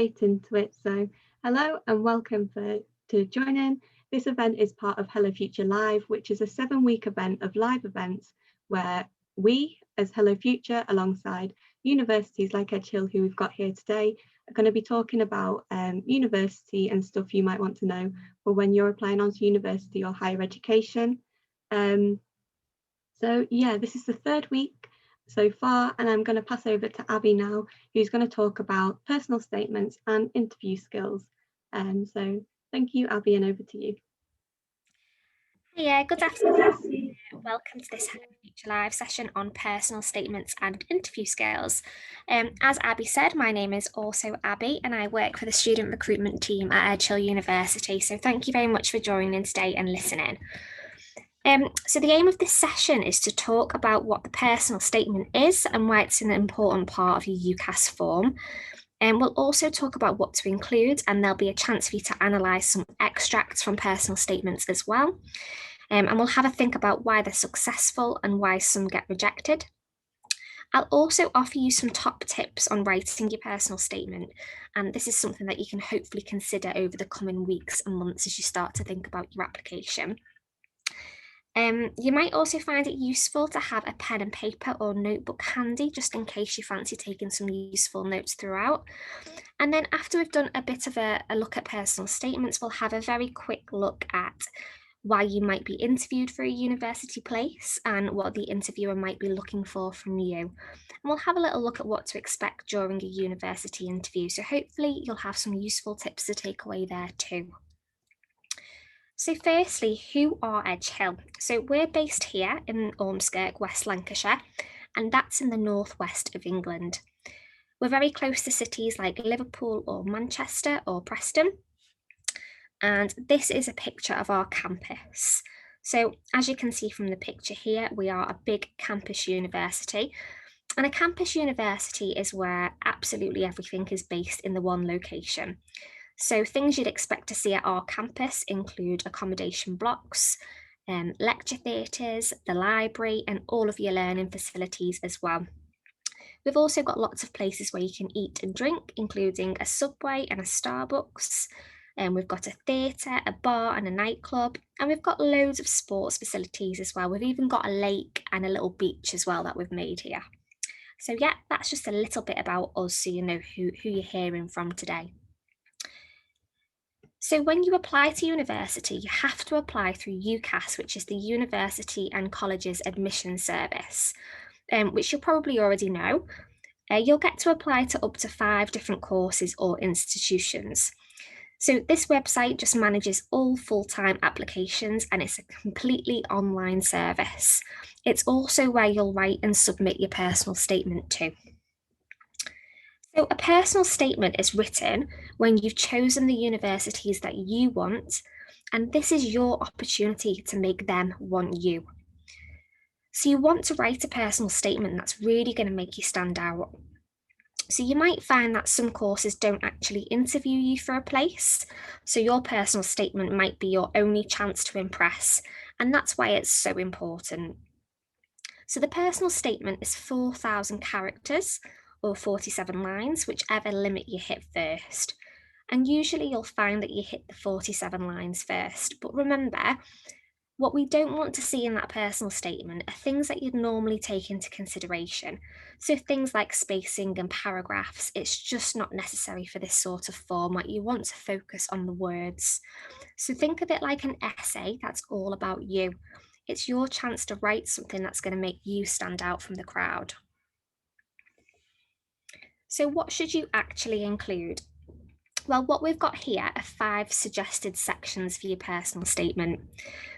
Into it. So hello and welcome to joining. This event is part of Hello Future Live, which is a 7-week event of live events where we as Hello Future, alongside universities like Edge Hill, who we've got here today, are going to be talking about university and stuff you might want to know for when you're applying onto university or higher education. So yeah, this is the 3rd week so far, and I'm going to pass over to Abby now, who's going to talk about personal statements and interview skills. So thank you, Abby, and over to you. Yeah, good afternoon. Welcome to this Hello Future Live session on personal statements and interview skills. As Abby said, my name is also Abby and I work for the student recruitment team at Edge Hill University. So thank you very much for joining today and listening. So the aim of this session is to talk about what the personal statement is and why it's an important part of your Ucas form. And we'll also talk about what to include, and there'll be a chance for you to analyse some extracts from personal statements as well. And we'll have a think about why they're successful and why some get rejected. I'll also offer you some top tips on writing your personal statement, and this is something that you can hopefully consider over the coming weeks and months as you start to think about your application. You might also find it useful to have a pen and paper or notebook handy, just in case you fancy taking some useful notes throughout. And then after we've done a bit of a look at personal statements, we'll have a very quick look at why you might be interviewed for a university place and what the interviewer might be looking for from you. And we'll have a little look at what to expect during a university interview. So hopefully you'll have some useful tips to take away there too. So firstly, who are Edge Hill? So we're based here in Ormskirk, West Lancashire, and that's in the northwest of England. We're very close to cities like Liverpool or Manchester or Preston. And this is a picture of our campus. So as you can see from the picture here, we are a big campus university. And a campus university is where absolutely everything is based in the one location. So things you'd expect to see at our campus include accommodation blocks, lecture theatres, the library, and all of your learning facilities as well. We've also got lots of places where you can eat and drink, including a Subway and a Starbucks. And we've got a theatre, a bar and a nightclub, and we've got loads of sports facilities as well. We've even got a lake and a little beach as well that we've made here. So yeah, that's just a little bit about us so you know who you're hearing from today. So when you apply to university, you have to apply through Ucas, which is the University and Colleges Admission Service, which you'll probably already know. You'll get to apply to up to 5 different courses or institutions. So this website just manages all full-time applications and it's a completely online service. It's also where you'll write and submit your personal statement to. So a personal statement is written when you've chosen the universities that you want, and this is your opportunity to make them want you. So you want to write a personal statement that's really going to make you stand out. So you might find that some courses don't actually interview you for a place, so your personal statement might be your only chance to impress, and that's why it's so important. So the personal statement is 4,000 characters, or 47 lines, whichever limit you hit first. And usually you'll find that you hit the 47 lines first. But remember, what we don't want to see in that personal statement are things that you'd normally take into consideration. So things like spacing and paragraphs, it's just not necessary for this sort of format. You want to focus on the words. So think of it like an essay that's all about you. It's your chance to write something that's going to make you stand out from the crowd. So what should you actually include? Well, what we've got here are 5 suggested sections for your personal statement.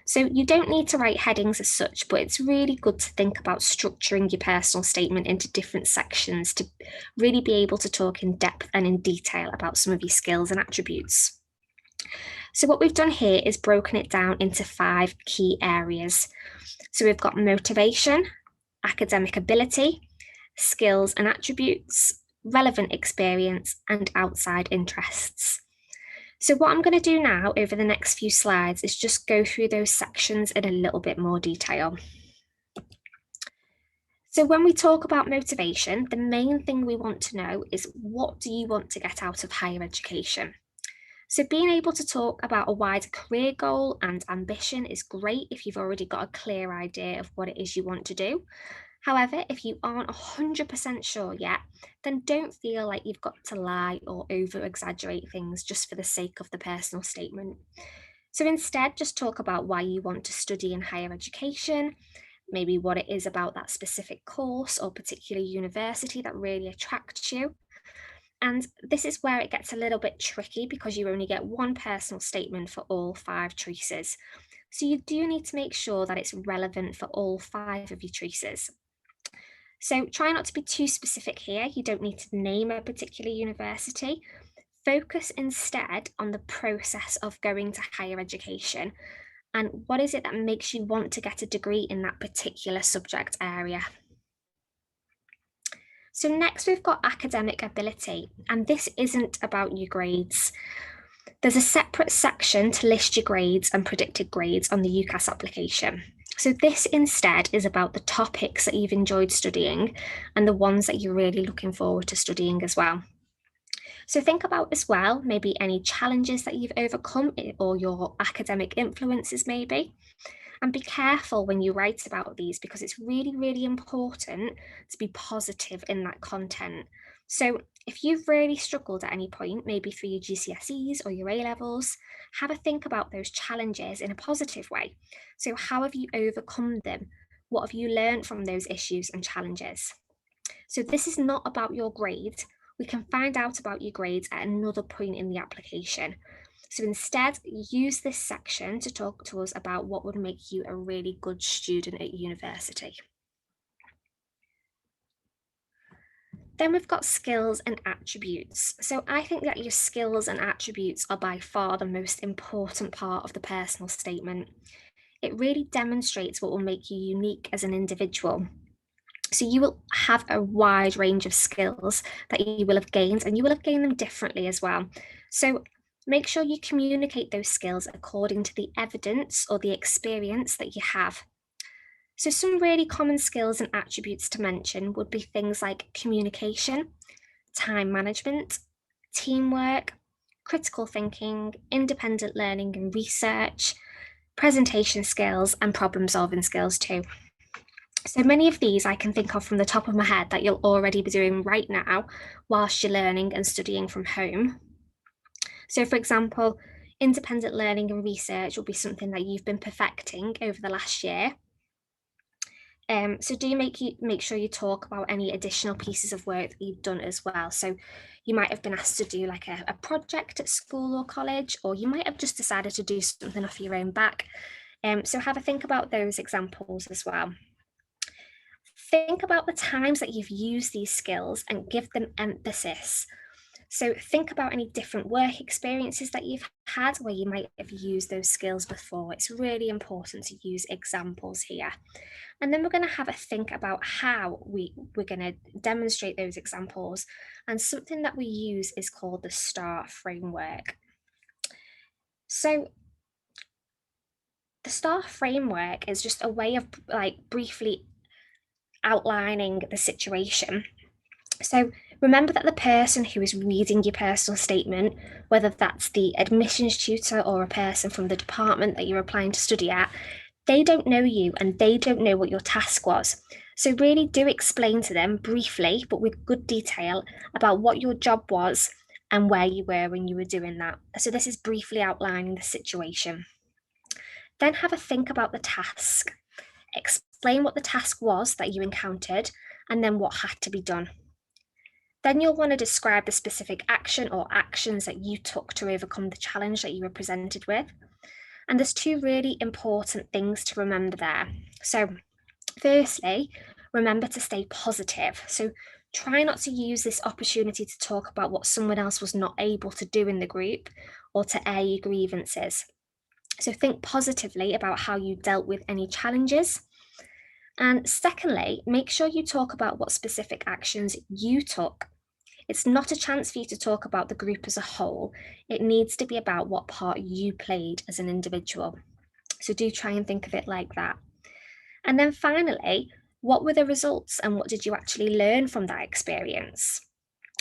So you don't need to write headings as such, but it's really good to think about structuring your personal statement into different sections to really be able to talk in depth and in detail about some of your skills and attributes. So what we've done here is broken it down into 5 key areas. So we've got motivation, academic ability, skills and attributes, relevant experience, and outside interests. So what I'm going to do now over the next few slides is just go through those sections in a little bit more detail. So when we talk about motivation, the main thing we want to know is, what do you want to get out of higher education? So being able to talk about a wider career goal and ambition is great if you've already got a clear idea of what it is you want to do. However, if you aren't 100% sure yet, then don't feel like you've got to lie or over exaggerate things just for the sake of the personal statement. So instead, just talk about why you want to study in higher education, maybe what it is about that specific course or particular university that really attracts you. And this is where it gets a little bit tricky because you only get one personal statement for all 5 choices. So you do need to make sure that it's relevant for all 5 of your choices. So try not to be too specific here. You don't need to name a particular university. Focus instead on the process of going to higher education and what is it that makes you want to get a degree in that particular subject area. So next we've got academic ability, and this isn't about your grades. There's a separate section to list your grades and predicted grades on the Ucas application. So this instead is about the topics that you've enjoyed studying and the ones that you're really looking forward to studying as well. So think about as well, maybe any challenges that you've overcome or your academic influences maybe. And be careful when you write about these because it's really, really important to be positive in that content. So if you've really struggled at any point, maybe through your GCSEs or your A levels, have a think about those challenges in a positive way. So how have you overcome them? What have you learned from those issues and challenges? So this is not about your grades. We can find out about your grades at another point in the application. So instead, use this section to talk to us about what would make you a really good student at university. Then we've got skills and attributes. So I think that your skills and attributes are by far the most important part of the personal statement. It really demonstrates what will make you unique as an individual. So you will have a wide range of skills that you will have gained, and you will have gained them differently as well. So make sure you communicate those skills according to the evidence or the experience that you have. So some really common skills and attributes to mention would be things like communication, time management, teamwork, critical thinking, independent learning and research, presentation skills, and problem solving skills too. So many of these I can think of from the top of my head that you'll already be doing right now whilst you're learning and studying from home. So for example, independent learning and research will be something that you've been perfecting over the last year. So do make sure you talk about any additional pieces of work that you've done as well. So you might have been asked to do like a project at school or college, or you might have just decided to do something off your own back. So have a think about those examples as well. Think about the times that you've used these skills and give them emphasis. So think about any different work experiences that you've had where you might have used those skills before. It's really important to use examples here. And then we're going to have a think about how we're going to demonstrate those examples. And something that we use is called the STAR framework. So the STAR framework is just a way of like briefly outlining the situation. So remember that the person who is reading your personal statement, whether that's the admissions tutor or a person from the department that you're applying to study at, they don't know you and they don't know what your task was. So really do explain to them briefly, but with good detail, about what your job was and where you were when you were doing that. So this is briefly outlining the situation. Then have a think about the task. Explain what the task was that you encountered and then what had to be done. Then you'll want to describe the specific action or actions that you took to overcome the challenge that you were presented with. And there's 2 really important things to remember there. So firstly, remember to stay positive. So try not to use this opportunity to talk about what someone else was not able to do in the group or to air your grievances. So think positively about how you dealt with any challenges. And secondly, make sure you talk about what specific actions you took. It's not a chance for you to talk about the group as a whole. It needs to be about what part you played as an individual. So do try and think of it like that. And then finally, What were the results and what did you actually learn from that experience?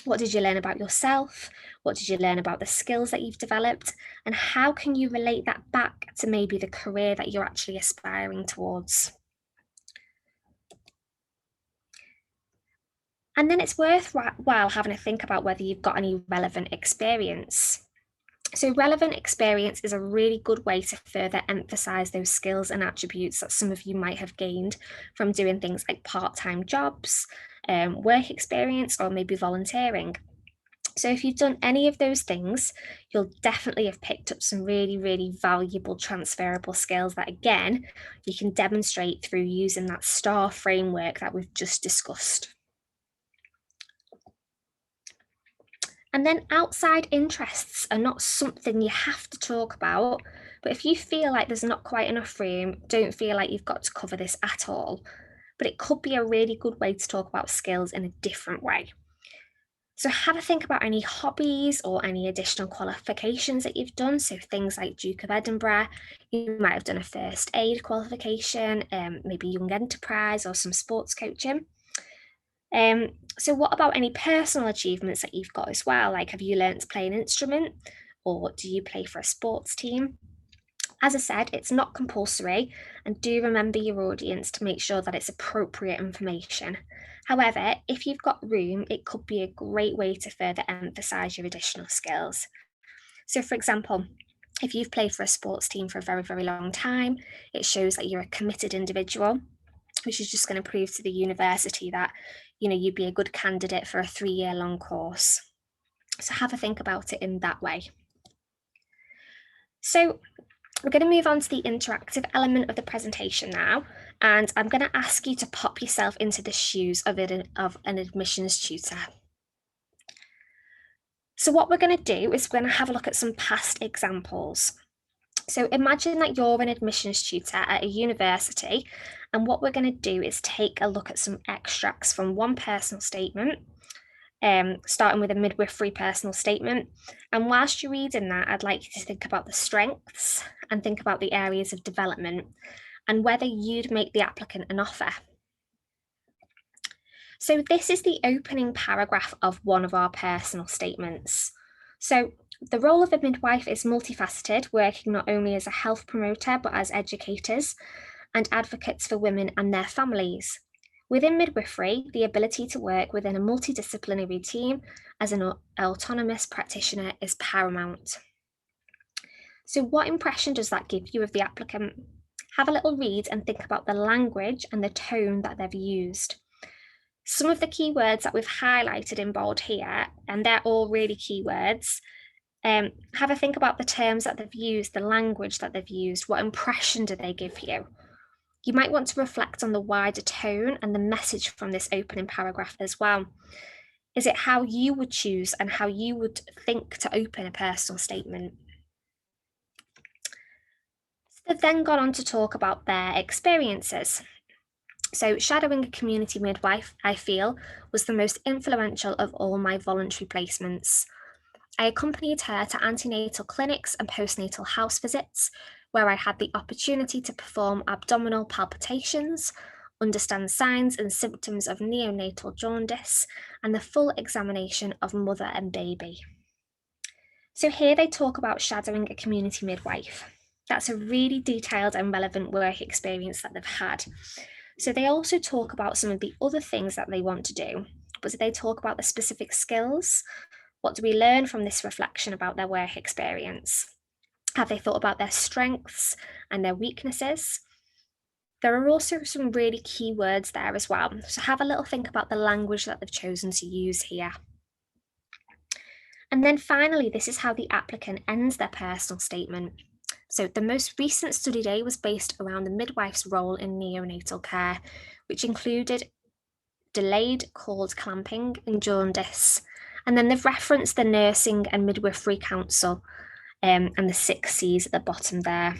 What did you learn about yourself? What did you learn about the skills that you've developed? And how can you relate that back to maybe the career that you're actually aspiring towards? And then it's worthwhile having a think about whether you've got any relevant experience. So relevant experience is a really good way to further emphasize those skills and attributes that some of you might have gained from doing things like part-time jobs, work experience, or maybe volunteering. So if you've done any of those things, you'll definitely have picked up some really, really valuable transferable skills that, again, you can demonstrate through using that STAR framework that we've just discussed. And then outside interests are not something you have to talk about, but if you feel like there's not quite enough room, don't feel like you've got to cover this at all. But it could be a really good way to talk about skills in a different way. So have a think about any hobbies or any additional qualifications that you've done. So things like Duke of Edinburgh, you might have done a first aid qualification, maybe young enterprise or some sports coaching. So what about any personal achievements that you've got as well? Like, have you learned to play an instrument, or do you play for a sports team? As I said, it's not compulsory, and do remember your audience to make sure that it's appropriate information. However, if you've got room, it could be a great way to further emphasize your additional skills. So for example, if you've played for a sports team for a very, very long time, it shows that you're a committed individual, which is just going to prove to the university that, you'd be a good candidate for a 3-year long course. So have a think about it in that way. So we're going to move on to the interactive element of the presentation now, and I'm going to ask you to pop yourself into the shoes of an admissions tutor. So what we're going to do is we're going to have a look at some past examples. So imagine that you're an admissions tutor at a university, and what we're going to do is take a look at some extracts from one personal statement, starting with a midwifery personal statement. And whilst you're reading that, I'd like you to think about the strengths and think about the areas of development and whether you'd make the applicant an offer. So this is the opening paragraph of one of our personal statements. So the role of a midwife is multifaceted, working not only as a health promoter, but as educators and advocates for women and their families. Within midwifery, the ability to work within a multidisciplinary team as an autonomous practitioner is paramount. So what impression does that give you of the applicant? Have a little read and think about the language and the tone that they've used. Some of the keywords that we've highlighted in bold here, and they're all really keywords, have a think about the terms that they've used, the language that they've used, what impression do they give you? You might want to reflect on the wider tone and the message from this opening paragraph as well. Is it how you would choose and how you would think to open a personal statement? They've then gone on to talk about their experiences. So shadowing a community midwife, I feel, was the most influential of all my voluntary placements. I accompanied her to antenatal clinics and postnatal house visits, where I had the opportunity to perform abdominal palpitations, understand signs and symptoms of neonatal jaundice, and the full examination of mother and baby. So here they talk about shadowing a community midwife. That's a really detailed and relevant work experience that they've had. So they also talk about some of the other things that they want to do, but they talk about the specific skills. What do we learn from this reflection about their work experience? Have they thought about their strengths and their weaknesses? There are also some really key words there as well. So have a little think about the language that they've chosen to use here. And then finally, this is how the applicant ends their personal statement. So the most recent study day was based around the midwife's role in neonatal care, which included delayed cord clamping and jaundice. And then they've referenced the Nursing and Midwifery Council and the 6 C's at the bottom there.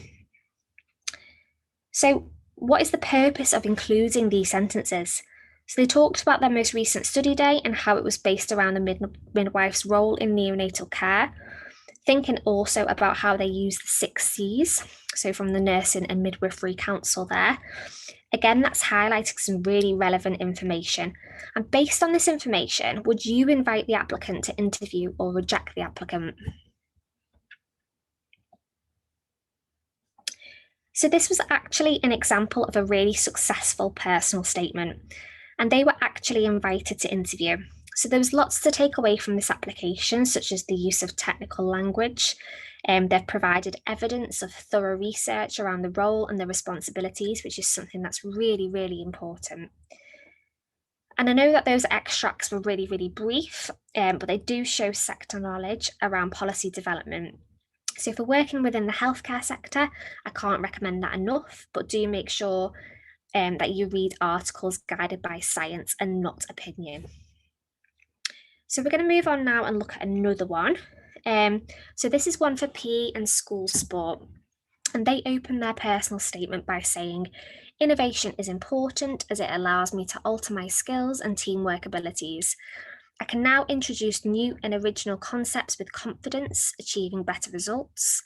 So what is the purpose of including these sentences? So they talked about their most recent study day and how it was based around the midwife's role in neonatal care. Thinking also about how they use the 6 Cs, so from the Nursing and Midwifery Council there. Again, that's highlighting some really relevant information. And based on this information, would you invite the applicant to interview or reject the applicant? So this was actually an example of a really successful personal statement, and they were actually invited to interview. So there was lots to take away from this application, such as the use of technical language. They've provided evidence of thorough research around the role and the responsibilities, which is something that's really, really important. And I know that those extracts were really, really brief, but they do show sector knowledge around policy development. So if we're working within the healthcare sector, I can't recommend that enough, but do make sure that you read articles guided by science and not opinion. So we're going to move on now and look at another one. So this is one for PE and school sport. And they open their personal statement by saying, innovation is important as it allows me to alter my skills and teamwork abilities. I can now introduce new and original concepts with confidence, achieving better results.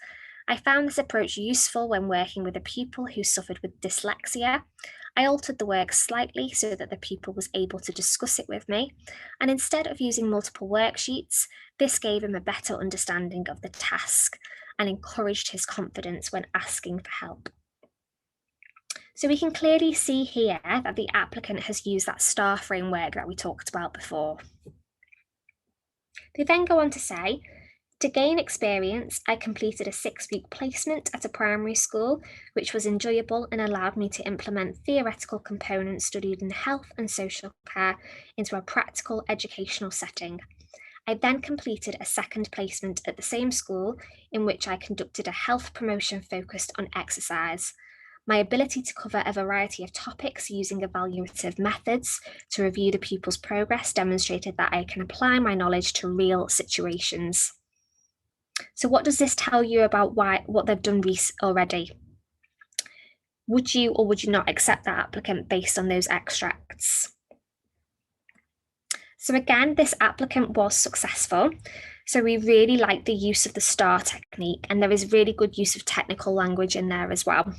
I found this approach useful when working with a pupil who suffered with dyslexia. I altered the work slightly so that the pupil was able to discuss it with me, and instead of using multiple worksheets, this gave him a better understanding of the task and encouraged his confidence when asking for help. So we can clearly see here that the applicant has used that STAR framework that we talked about before. They then go on to say, to gain experience, I completed a 6-week placement at a primary school, which was enjoyable and allowed me to implement theoretical components studied in health and social care into a practical educational setting. I then completed a second placement at the same school in which I conducted a health promotion focused on exercise. My ability to cover a variety of topics using evaluative methods to review the pupil's progress demonstrated that I can apply my knowledge to real situations. So what does this tell you about what they've done already? Would you or would you not accept that applicant based on those extracts? So again, this applicant was successful. So we really like the use of the STAR technique, and there is really good use of technical language in there as well.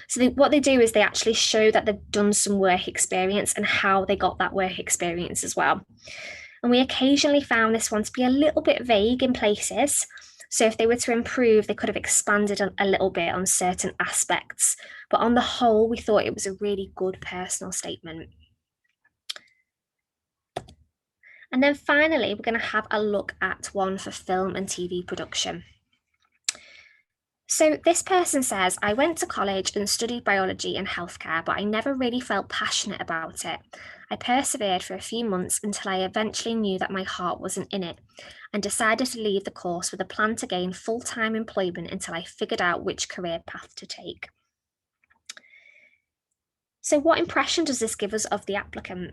So what they do is they actually show that they've done some work experience and how they got that work experience as well. And we occasionally found this one to be a little bit vague in places. So if they were to improve, they could have expanded a little bit on certain aspects. But on the whole, we thought it was a really good personal statement. And then finally, we're going to have a look at one for film and TV production. So this person says, I went to college and studied biology and healthcare, but I never really felt passionate about it. I persevered for a few months until I eventually knew that my heart wasn't in it and decided to leave the course with a plan to gain full-time employment until I figured out which career path to take. So what impression does this give us of the applicant?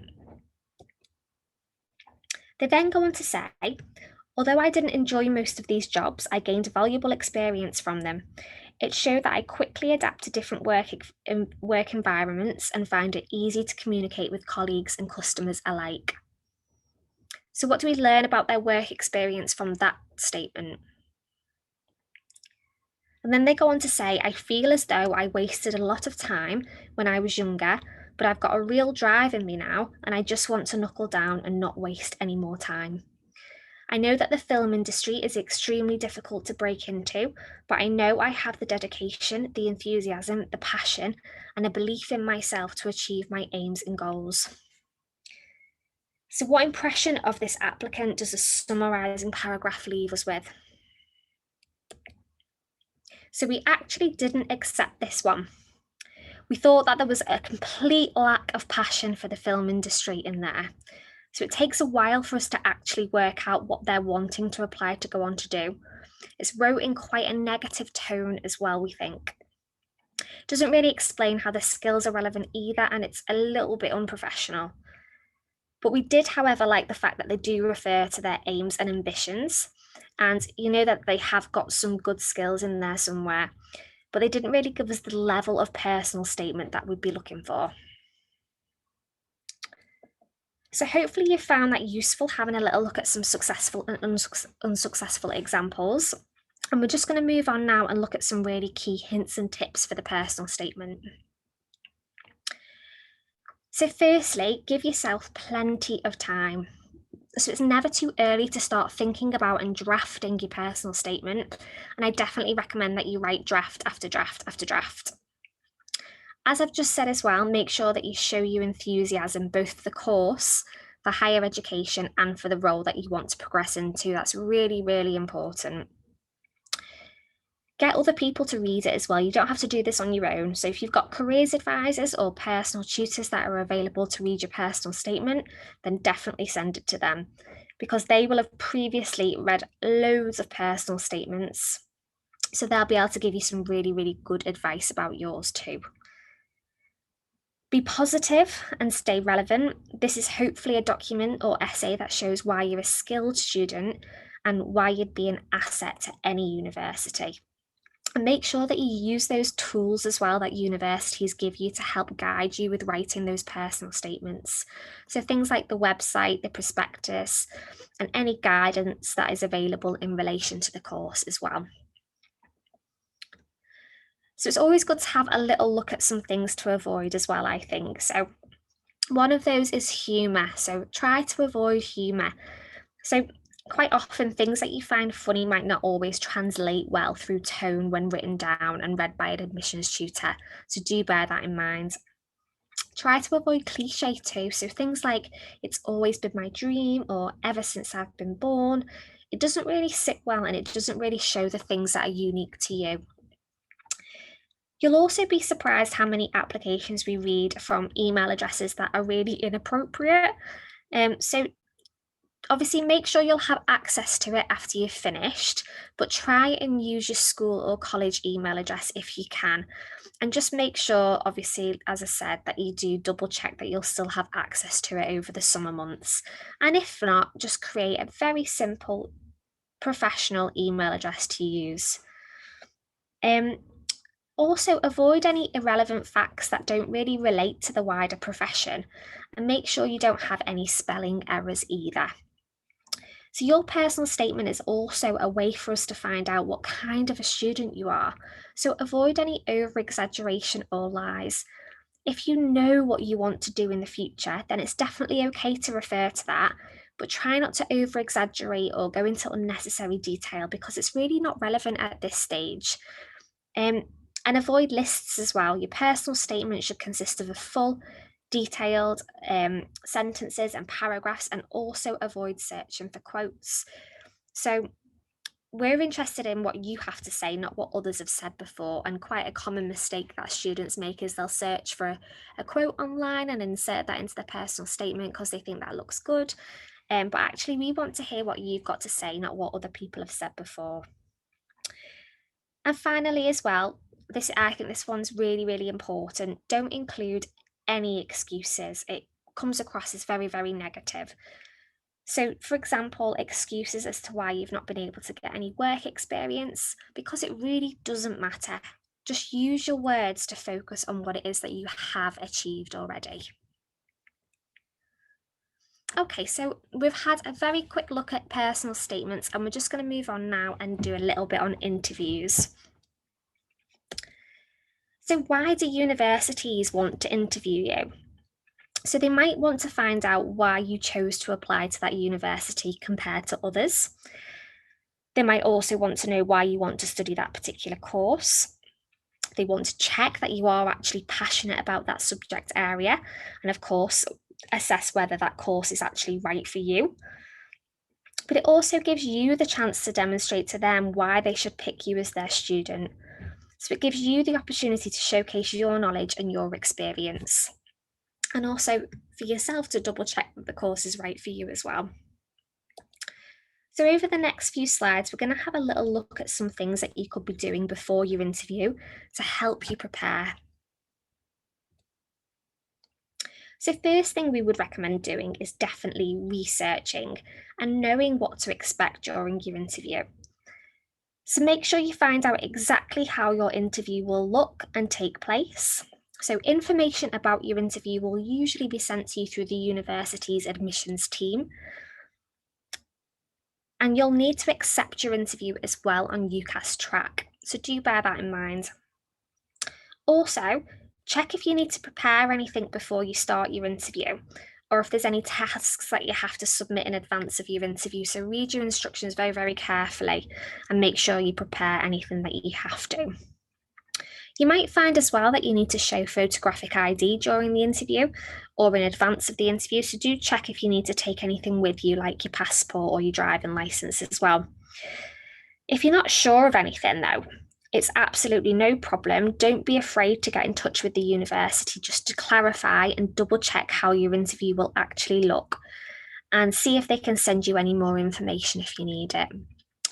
They then go on to say, although I didn't enjoy most of these jobs, I gained valuable experience from them. It showed that I quickly adapt to different work environments and find it easy to communicate with colleagues and customers alike. So what do we learn about their work experience from that statement? And then they go on to say, I feel as though I wasted a lot of time when I was younger, but I've got a real drive in me now, and I just want to knuckle down and not waste any more time. I know that the film industry is extremely difficult to break into, but I know I have the dedication, the enthusiasm, the passion, and a belief in myself to achieve my aims and goals. So what impression of this applicant does a summarising paragraph leave us with? So we actually didn't accept this one. We thought that there was a complete lack of passion for the film industry in there. So it takes a while for us to actually work out what they're wanting to apply to go on to do. It's wrote in quite a negative tone as well, we think. It doesn't really explain how the skills are relevant either, and it's a little bit unprofessional. But we did, however, like the fact that they do refer to their aims and ambitions, and you know that they have got some good skills in there somewhere, but they didn't really give us the level of personal statement that we'd be looking for. So hopefully you found that useful, having a little look at some successful and unsuccessful examples. And we're just going to move on now and look at some really key hints and tips for the personal statement. So firstly, give yourself plenty of time. So it's never too early to start thinking about and drafting your personal statement. And I definitely recommend that you write draft after draft after draft. As I've just said as well, make sure that you show your enthusiasm both for the course, for higher education, and for the role that you want to progress into. That's really, really important. Get other people to read it as well. You don't have to do this on your own. So if you've got careers advisors or personal tutors that are available to read your personal statement, then definitely send it to them, because they will have previously read loads of personal statements. So they'll be able to give you some really, really good advice about yours too. Be positive and stay relevant. This is hopefully a document or essay that shows why you're a skilled student and why you'd be an asset to any university. And make sure that you use those tools as well that universities give you to help guide you with writing those personal statements. So things like the website, the prospectus, and any guidance that is available in relation to the course as well. So it's always good to have a little look at some things to avoid as well, I think. So one of those is humour. So try to avoid humour. So quite often things that you find funny might not always translate well through tone when written down and read by an admissions tutor. So do bear that in mind. Try to avoid cliche too. So things like "it's always been my dream" or "ever since I've been born." It doesn't really sit well and it doesn't really show the things that are unique to you. You'll also be surprised how many applications we read from email addresses that are really inappropriate. So obviously make sure you'll have access to it after you've finished, but try and use your school or college email address if you can. And just make sure, obviously, as I said, that you do double check that you'll still have access to it over the summer months. And if not, just create a very simple professional email address to use. Also, avoid any irrelevant facts that don't really relate to the wider profession, and make sure you don't have any spelling errors either. So your personal statement is also a way for us to find out what kind of a student you are. So avoid any over-exaggeration or lies. If you know what you want to do in the future, then it's definitely okay to refer to that, but try not to over-exaggerate or go into unnecessary detail because it's really not relevant at this stage. And avoid lists as well. Your personal statement should consist of a full, detailed sentences and paragraphs, and also avoid searching for quotes. So we're interested in what you have to say, not what others have said before. And quite a common mistake that students make is they'll search for a quote online and insert that into their personal statement because they think that looks good. But actually, we want to hear what you've got to say, not what other people have said before. And finally, as well, I think this one's really, really important. Don't include any excuses. It comes across as very, very negative. So, for example, excuses as to why you've not been able to get any work experience, because it really doesn't matter. Just use your words to focus on what it is that you have achieved already. Okay, so we've had a very quick look at personal statements, and we're just going to move on now and do a little bit on interviews. So why do universities want to interview you? So they might want to find out why you chose to apply to that university compared to others. They might also want to know why you want to study that particular course. They want to check that you are actually passionate about that subject area, and of course, assess whether that course is actually right for you. But it also gives you the chance to demonstrate to them why they should pick you as their student. So it gives you the opportunity to showcase your knowledge and your experience. And also for yourself to double check that the course is right for you as well. So over the next few slides, we're going to have a little look at some things that you could be doing before your interview to help you prepare. So first thing we would recommend doing is definitely researching and knowing what to expect during your interview. So make sure you find out exactly how your interview will look and take place. So information about your interview will usually be sent to you through the university's admissions team. And you'll need to accept your interview as well on Ucas track. So do bear that in mind. Also, check if you need to prepare anything before you start your interview, or if there's any tasks that you have to submit in advance of your interview. So read your instructions very, very carefully and make sure you prepare anything that you have to. You might find as well that you need to show photographic ID during the interview or in advance of the interview. So do check if you need to take anything with you, like your passport or your driving license as well. If you're not sure of anything though, it's absolutely no problem. Don't be afraid to get in touch with the university just to clarify and double check how your interview will actually look and see if they can send you any more information if you need it.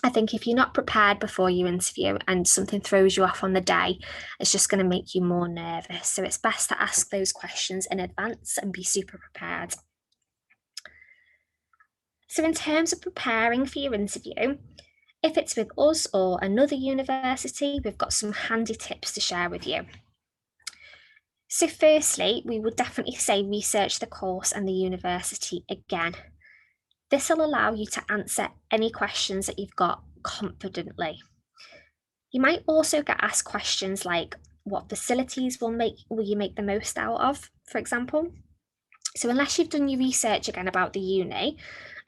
I think if you're not prepared before your interview and something throws you off on the day, it's just going to make you more nervous. So it's best to ask those questions in advance and be super prepared. So in terms of preparing for your interview, if it's with us or another university, we've got some handy tips to share with you. So firstly, we would definitely say research the course and the university again. This will allow you to answer any questions that you've got confidently. You might also get asked questions like what facilities will you make the most out of, for example. So unless you've done your research again about the uni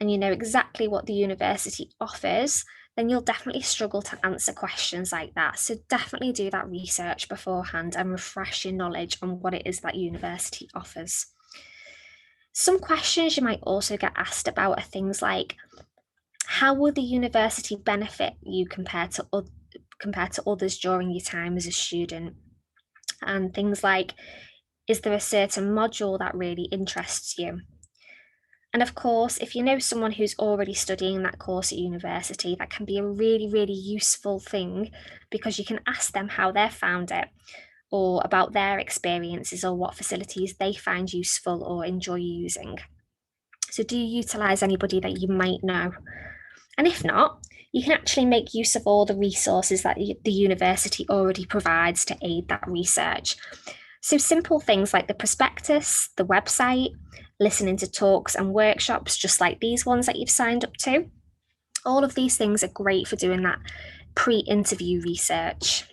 and you know exactly what the university offers, then you'll definitely struggle to answer questions like that. So definitely do that research beforehand and refresh your knowledge on what it is that university offers. Some questions you might also get asked about are things like, how will the university benefit you compared to others during your time as a student? And things like, is there a certain module that really interests you? And of course, if you know someone who's already studying that course at university, that can be a really, really useful thing because you can ask them how they found it or about their experiences or what facilities they find useful or enjoy using. So do utilise anybody that you might know. And if not, you can actually make use of all the resources that the university already provides to aid that research. So simple things like the prospectus, the website, listening to talks and workshops, just like these ones that you've signed up to. All of these things are great for doing that pre-interview research.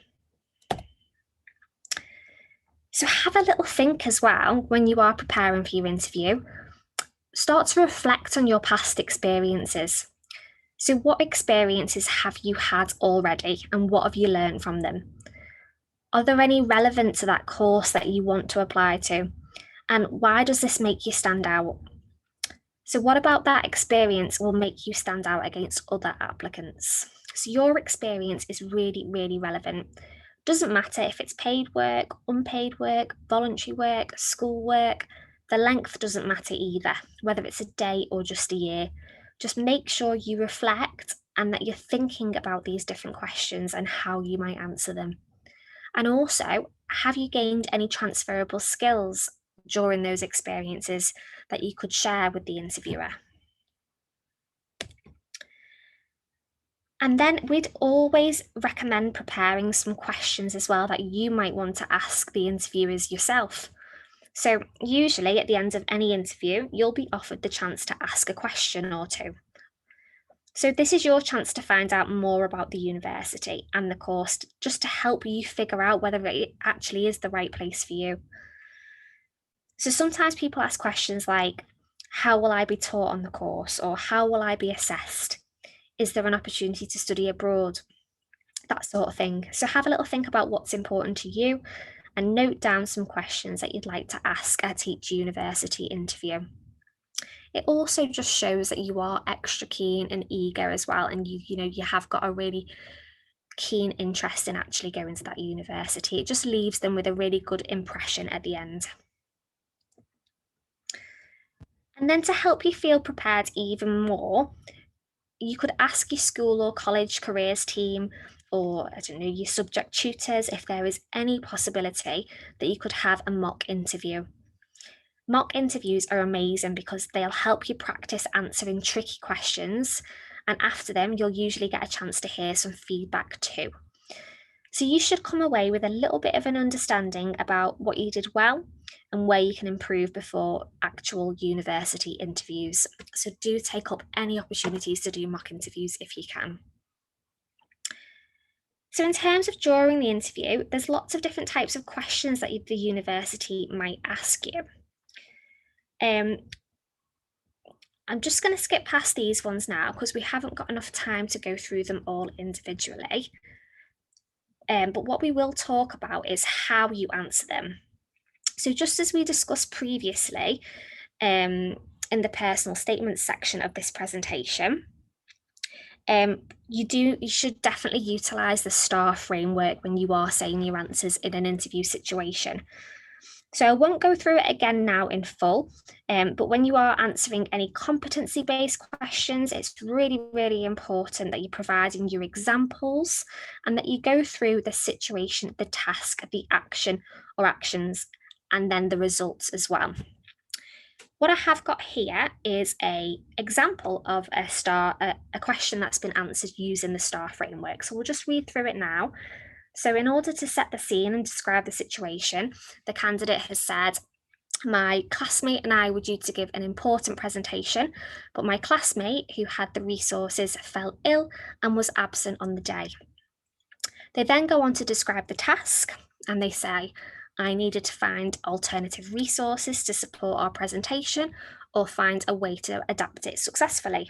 So have a little think as well when you are preparing for your interview. Start to reflect on your past experiences. So what experiences have you had already and what have you learned from them? Are there any relevant to that course that you want to apply to? And why does this make you stand out? So what about that experience will make you stand out against other applicants? So your experience is really, really relevant. Doesn't matter if it's paid work, unpaid work, voluntary work, school work, the length doesn't matter either, whether it's a day or just a year. Just make sure you reflect and that you're thinking about these different questions and how you might answer them. And also, have you gained any transferable skills during those experiences that you could share with the interviewer? And then we'd always recommend preparing some questions as well that you might want to ask the interviewers yourself. So usually at the end of any interview, you'll be offered the chance to ask a question or two. So this is your chance to find out more about the university and the course, just to help you figure out whether it actually is the right place for you. So sometimes people ask questions like, how will I be taught on the course? Or how will I be assessed? Is there an opportunity to study abroad? That sort of thing. So have a little think about what's important to you and note down some questions that you'd like to ask at each university interview. It also just shows that you are extra keen and eager as well, and you have got a really keen interest in actually going to that university. It just leaves them with a really good impression at the end. And then to help you feel prepared even more, you could ask your school or college careers team or your subject tutors if there is any possibility that you could have a mock interview. Mock interviews are amazing because they'll help you practice answering tricky questions, and after them, you'll usually get a chance to hear some feedback too. So you should come away with a little bit of an understanding about what you did well and where you can improve before actual university interviews. So do take up any opportunities to do mock interviews if you can. So in terms of during the interview, there's lots of different types of questions that the university might ask you. I'm just going to skip past these ones now because we haven't got enough time to go through them all individually. But what we will talk about is how you answer them. So just as we discussed previously in the personal statements section of this presentation, you should definitely utilize the STAR framework when you are saying your answers in an interview situation. So I won't go through it again now in full, but when you are answering any competency-based questions, it's really, really important that you're providing your examples and that you go through the situation, the task, the action or actions, and then the results as well. What I have got here is an example of a question that's been answered using the STAR framework. So we'll just read through it now. So in order to set the scene and describe the situation, the candidate has said, my classmate and I were due to give an important presentation, but my classmate, who had the resources, fell ill and was absent on the day. They then go on to describe the task, and they say, I needed to find alternative resources to support our presentation or find a way to adapt it successfully.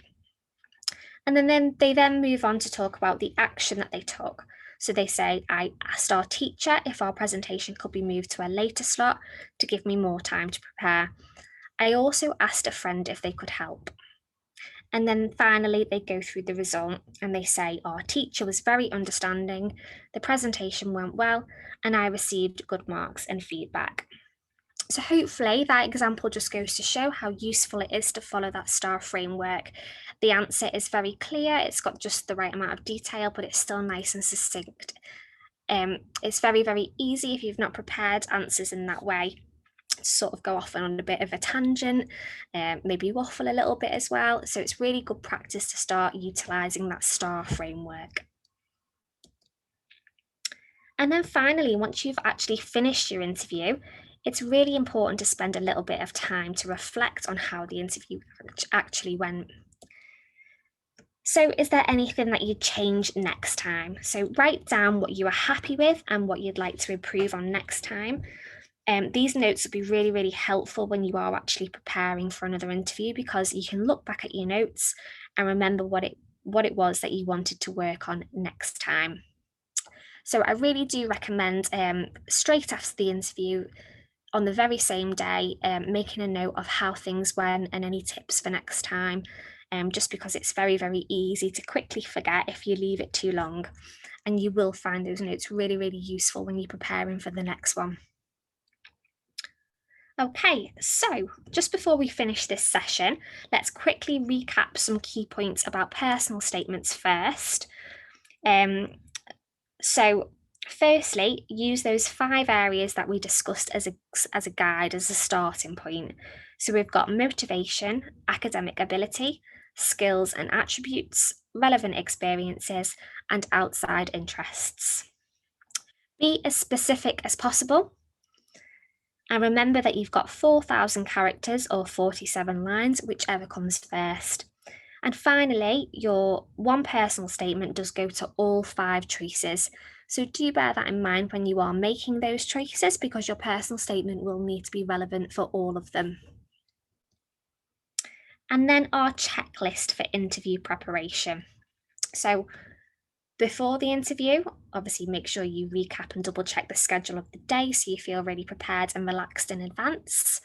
And then they move on to talk about the action that they took. So they say, I asked our teacher if our presentation could be moved to a later slot to give me more time to prepare. I also asked a friend if they could help. And then finally, they go through the result and they say, our teacher was very understanding, the presentation went well, and I received good marks and feedback. So hopefully that example just goes to show how useful it is to follow that STAR framework. The answer is very clear, it's got just the right amount of detail, but it's still nice and succinct. It's very, very easy if you've not prepared answers in that way to sort of go off on a bit of a tangent, maybe waffle a little bit as well. So it's really good practice to start utilising that STAR framework. And then finally, once you've actually finished your interview, it's really important to spend a little bit of time to reflect on how the interview actually went. So is there anything that you'd change next time? So write down what you are happy with and what you'd like to improve on next time. These notes will be really, really helpful when you are actually preparing for another interview, because you can look back at your notes and remember what it was that you wanted to work on next time. So I really do recommend straight after the interview, on the very same day, making a note of how things went and any tips for next time, just because it's very, very easy to quickly forget if you leave it too long. And you will find those notes really, really useful when you're preparing for the next one. Okay, so just before we finish this session, let's quickly recap some key points about personal statements first. So firstly, use those 5 areas that we discussed as a guide, as a starting point. So we've got motivation, academic ability, skills and attributes, relevant experiences, and outside interests. Be as specific as possible. And remember that you've got 4,000 characters or 47 lines, whichever comes first. And finally, your one personal statement does go to all 5 choices. So do bear that in mind when you are making those choices, because your personal statement will need to be relevant for all of them. And then our checklist for interview preparation. So before the interview, obviously make sure you recap and double check the schedule of the day so you feel really prepared and relaxed in advance.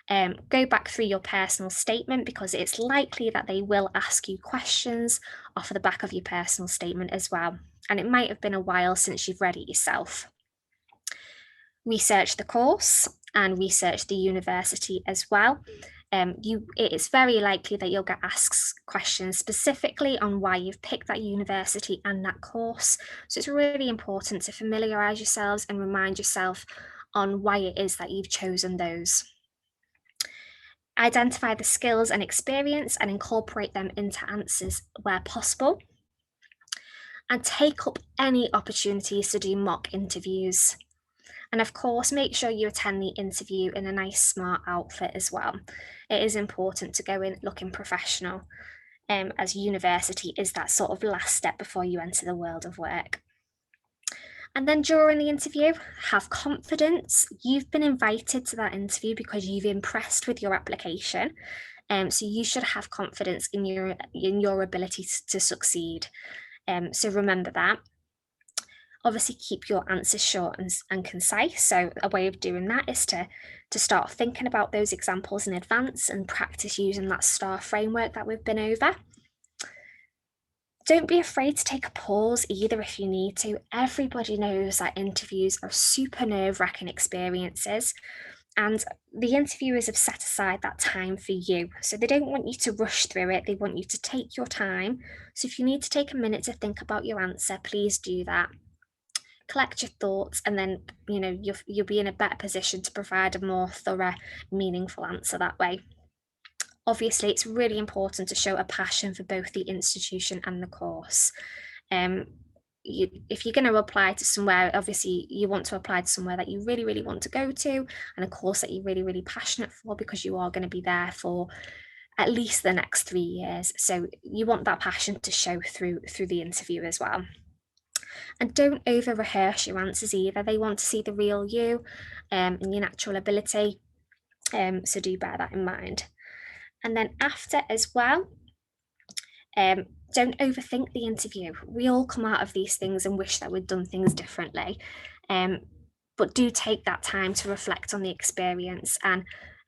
Go back through your personal statement, because it's likely that they will ask you questions off the back of your personal statement as well. And it might have been a while since you've read it yourself. Research the course and research the university as well. It is very likely that you'll get asked questions specifically on why you've picked that university and that course. So it's really important to familiarise yourselves and remind yourself on why it is that you've chosen those. Identify the skills and experience and incorporate them into answers where possible. and take up any opportunities to do mock interviews. And of course, make sure you attend the interview in a nice, smart outfit as well. It is important to go in looking professional, as university is that sort of last step before you enter the world of work. And then during the interview, have confidence. You've been invited to that interview because you've impressed with your application. So you should have confidence in your ability to succeed. So remember that. Obviously, keep your answers short and concise. So a way of doing that is to start thinking about those examples in advance and practice using that STAR framework that we've been over. Don't be afraid to take a pause either if you need to. Everybody knows that interviews are super nerve-wracking experiences, and the interviewers have set aside that time for you. So they don't want you to rush through it. They want you to take your time. So if you need to take a minute to think about your answer, please do that. Collect your thoughts, and then you'll be in a better position to provide a more thorough, meaningful answer that way. Obviously, it's really important to show a passion for both the institution and the course. If you're going to apply to somewhere, obviously you want to apply to somewhere that you really, really want to go to, and a course that you're really, really passionate for, because you are going to be there for at least the next 3 years. So you want that passion to show through the interview as well. And don't over rehearse your answers either. They want to see the real you and your natural ability. So do bear that in mind. And then after as well, don't overthink the interview. We all come out of these things and wish that we'd done things differently. But do take that time to reflect on the experience and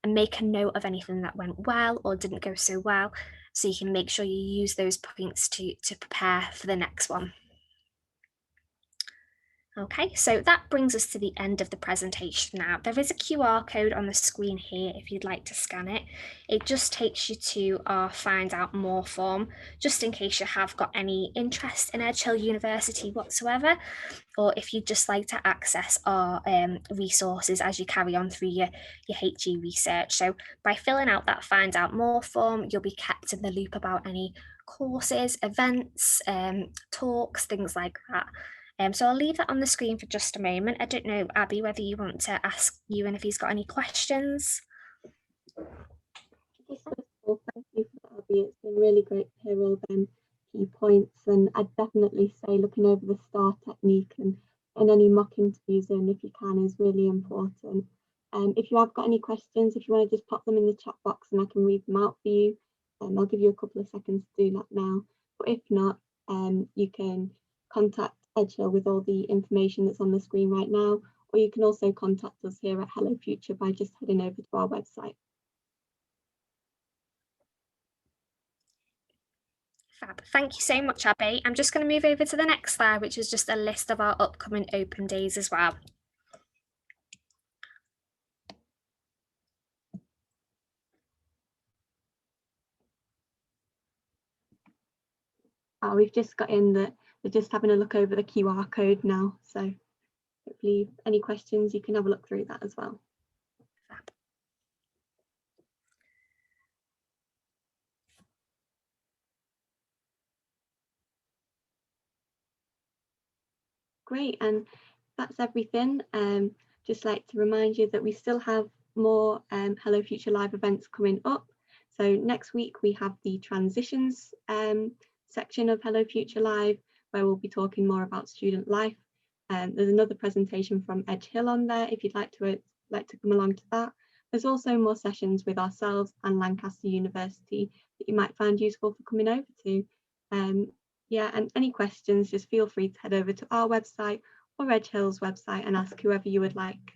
make a note of anything that went well or didn't go so well, so you can make sure you use those points to prepare for the next one. Okay, so that brings us to the end of the presentation now. There is a QR code on the screen here if you'd like to scan it. It just takes you to our Find Out More form, just in case you have got any interest in Edge Hill University whatsoever, or if you'd just like to access our resources as you carry on through your HE research. So by filling out that Find Out More form, you'll be kept in the loop about any courses, events, talks, things like that. So I'll leave that on the screen for just a moment. I don't know, Abby, whether you want to ask Ewan if he's got any questions. Thank you for that, Abby. It's been really great to hear all them key points, and I'd definitely say looking over the STAR technique and any mock interviews in, if you can, is really important. If you have got any questions, if you want to just pop them in the chat box and I can read them out for you, I'll give you a couple of seconds to do that now. But if not, you can contact Edge Hill with all the information that's on the screen right now, or you can also contact us here at Hello Future by just heading over to our website. Fab. Thank you so much, Abby. I'm just going to move over to the next slide, which is just a list of our upcoming open days as well. We've just got in that they're just having a look over the QR code now, so hopefully any questions you can have a look through that as well. Fab. Great, and that's everything. Just like to remind you that we still have more Hello Future Live events coming up. So next week we have the transitions section of Hello Future Live, where we'll be talking more about student life. There's another presentation from Edge Hill on there if you'd like to come along to that. There's also more sessions with ourselves and Lancaster University that you might find useful for coming over to. Yeah, and any questions, just feel free to head over to our website or Edge Hill's website and ask whoever you would like.